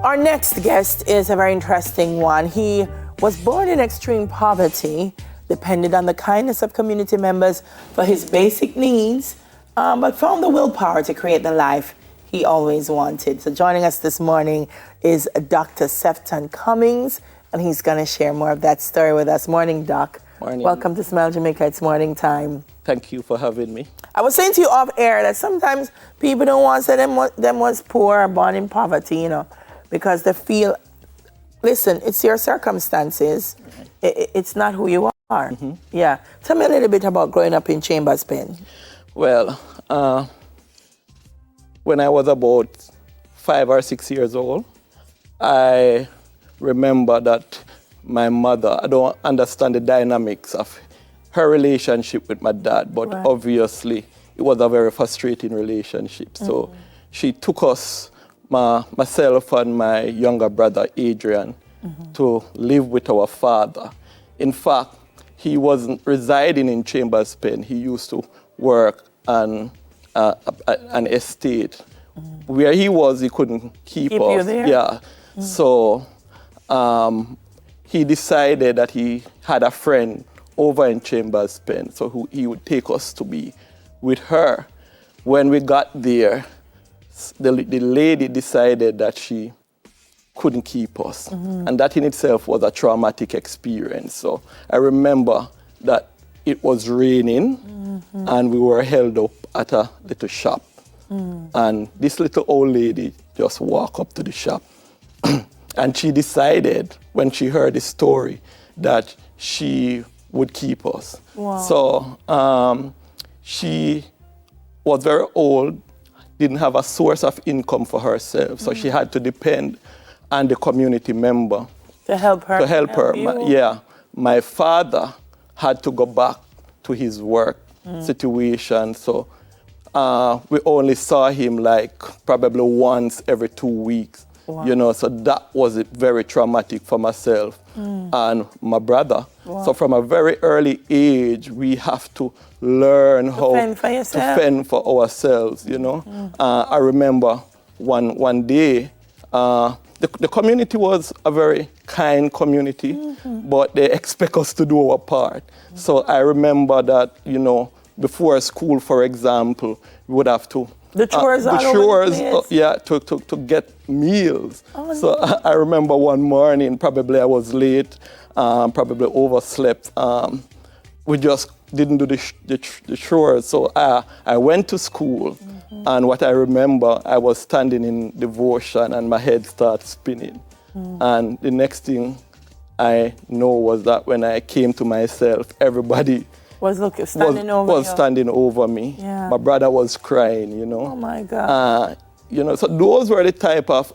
Our next guest is a very interesting one. He was born in extreme poverty, depended on the kindness of community members for his basic needs, but found the willpower to create the life he always wanted. So joining us this morning is Dr. Sefton Cummings, and he's going to share more of that story with us. Morning, Doc. Morning. Welcome to Smile Jamaica. It's morning time. Thank you for having me. I was saying to you off air that sometimes people don't want to say them was poor or born in poverty, you know, because they feel, listen, it's your circumstances. It's not who you are. Mm-hmm. Yeah. Tell me a little bit about growing up in Chambers Pen. Well, when I was about 5 or 6 years old, I remember that my mother, I don't understand the dynamics of her relationship with my dad, but right. Obviously it was a very frustrating relationship. Mm-hmm. So she took us, myself and my younger brother, Adrian, mm-hmm. to live with our father. In fact, he wasn't residing in Chambers Pen. He used to work on an estate. Mm-hmm. Where he was, he couldn't keep us. You there? Yeah. Mm-hmm. So he decided that he had a friend over in Chambers Pen, so he would take us to be with her. When we got there, the lady decided that she couldn't keep us. Mm-hmm. And that in itself was a traumatic experience. So I remember that it was raining, mm-hmm. and we were held up at a little shop. Mm. And this little old lady just walked up to the shop. And she decided, when she heard the story, that she would keep us. Wow. So she was very old, didn't have a source of income for herself, so she had to depend on the community member to help her. My father had to go back to his work situation, so we only saw him like probably once every 2 weeks. Wow. You know, so that was very traumatic for myself and my brother. Wow. So from a very early age, we have to learn how to fend for ourselves, you know. I remember one day, the community was a very kind community, but they expect us to do our part. So I remember that, you know, before school, for example, we would have to to get meals. Oh, so no. I remember one morning, probably I was late, probably overslept. We just didn't do the chores. So I went to school, and what I remember, I was standing in devotion, and my head started spinning. And the next thing I know was that when I came to myself, everybody was standing over me. Yeah. My brother was crying, you know. Oh my God. You know, so those were the type of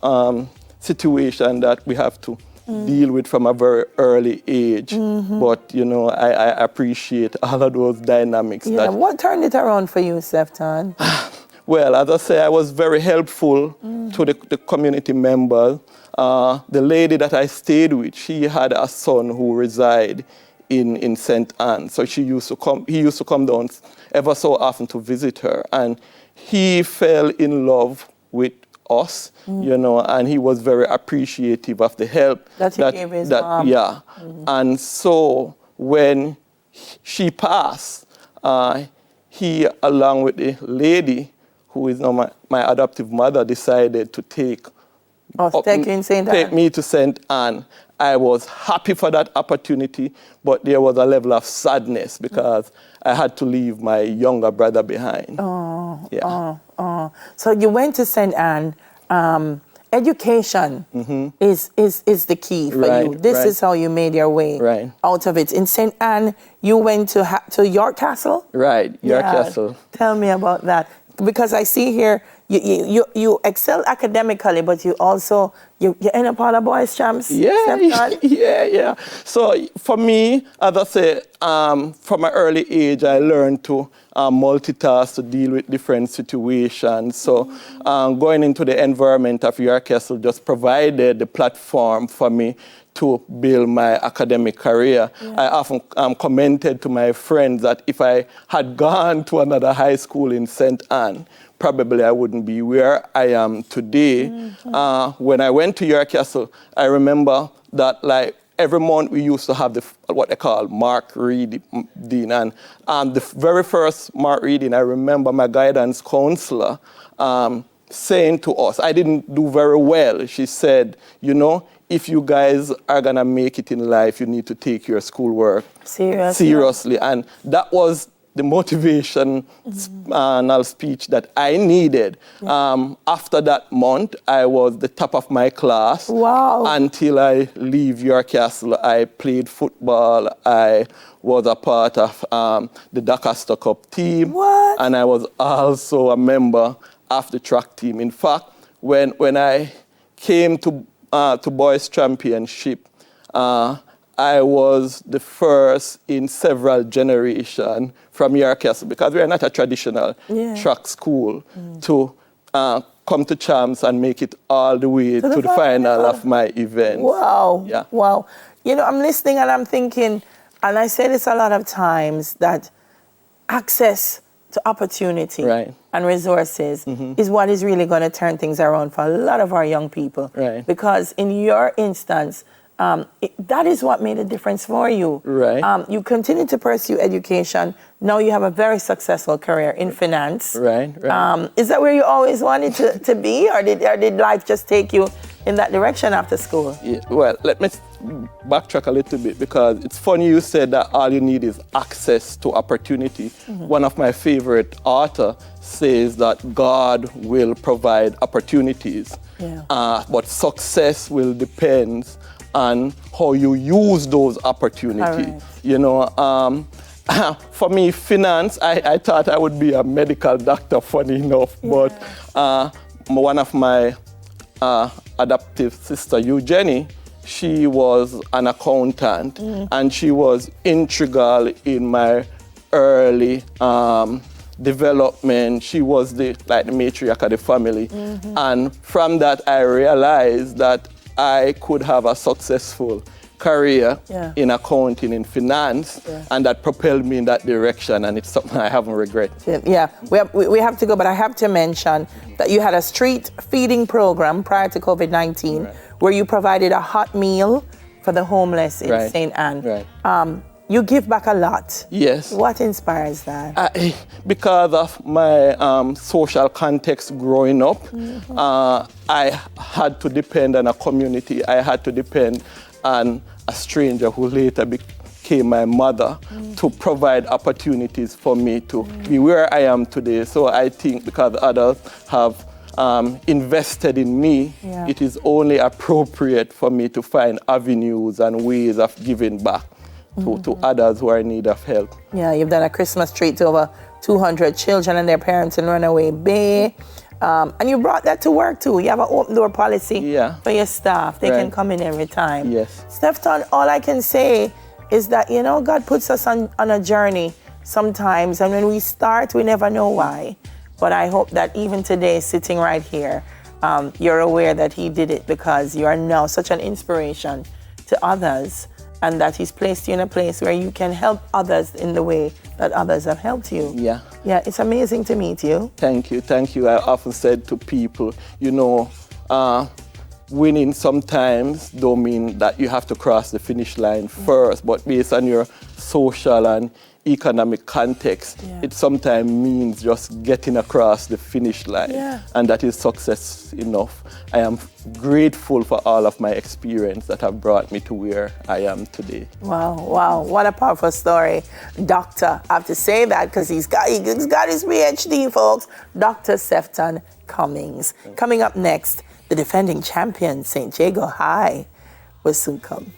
situation that we have to deal with from a very early age. Mm-hmm. But, you know, I appreciate all of those dynamics. Yeah, what turned it around for you, Sefton? Well, as I say, I was very helpful to the community members. The lady that I stayed with, she had a son who resided in St. Anne. So he used to come down ever so often to visit her. And he fell in love with us, you know, and he was very appreciative of the help that he gave his mom. Yeah. And so when she passed, he, along with the lady, who is now my adoptive mother, decided to take me to St. Anne. I was happy for that opportunity, but there was a level of sadness because I had to leave my younger brother behind. So you went to St. Anne. Education is the key for you. This is how you made your way out of it. In St. Anne, you went to York Castle? Right, York Castle. Tell me about that. Because I see here, you excel academically, but you also, you end up all the boys' champs. Yeah. So for me, as I say, from an early age, I learned to multitask, to deal with different situations. So going into the environment of York Castle just provided the platform for me to build my academic career. Yeah. I often commented to my friends that if I had gone to another high school in St. Anne, probably I wouldn't be where I am today. When I went to York Castle, I remember that like every month we used to have what they call mark reading. And the very first mark reading, I remember my guidance counselor saying to us, I didn't do very well. She said, you know, if you guys are going to make it in life, you need to take your schoolwork seriously. And that was the motivational speech that I needed. After that month, I was the top of my class. Wow. Until I leave York Castle, I played football. I was a part of the Doncaster Cup team. What? And I was also a member of the track team. In fact, when I came to Boys Championship, I was the first in several generations from York Castle, because we are not a traditional track school, to come to champs and make it all the way to the final of my event. Wow. Yeah. Wow. You know, I'm listening and I'm thinking, and I say this a lot of times, that access to opportunity and resources is what is really going to turn things around for a lot of our young people. Right. Because in your instance, that is what made a difference for you. Right. You continue to pursue education. Now you have a very successful career in finance. Right. Is that where you always wanted to be, or did life just take you in that direction after school? Yeah, well, let me backtrack a little bit, because it's funny you said that all you need is access to opportunity. One of my favorite authors says that God will provide opportunities, but success will depend on how you use those opportunities. Right. You know, for me, finance, I thought I would be a medical doctor, funny enough, but one of my adoptive sister, Eugenie, she was an accountant, and she was integral in my early development. She was the matriarch of the family. And from that, I realized that I could have a successful career in accounting, in finance, and that propelled me in that direction, and it's something I haven't regretted. Yeah, we have to go, but I have to mention that you had a street feeding program prior to COVID-19 where you provided a hot meal for the homeless in St. Anne. You give back a lot. Yes. What inspires that? Because of my social context growing up, I had to depend on a community. I had to depend on a stranger who later became my mother to provide opportunities for me to be where I am today. So I think because others have invested in me, it is only appropriate for me to find avenues and ways of giving back to others who are in need of help. Yeah, you've done a Christmas treat to over 200 children and their parents in Runaway Bay. And you brought that to work too. You have an open door policy for your staff. They can come in every time. Yes. Sefton, all I can say is that, you know, God puts us on a journey sometimes. And when we start, we never know why. But I hope that even today, sitting right here, you're aware that He did it because you are now such an inspiration to others, and that He's placed you in a place where you can help others in the way that others have helped you. Yeah. Yeah, it's amazing to meet you. Thank you, thank you. I often said to people, you know, winning sometimes don't mean that you have to cross the finish line first, but based on your social and economic context, it sometimes means just getting across the finish line, and that is success enough. I am grateful for all of my experience that have brought me to where I am today. Wow, what a powerful story. Doctor, I have to say that because he's got his PhD, folks. Dr. Sefton Cummings. Coming up next, the defending champion, St. Jago High, will soon come.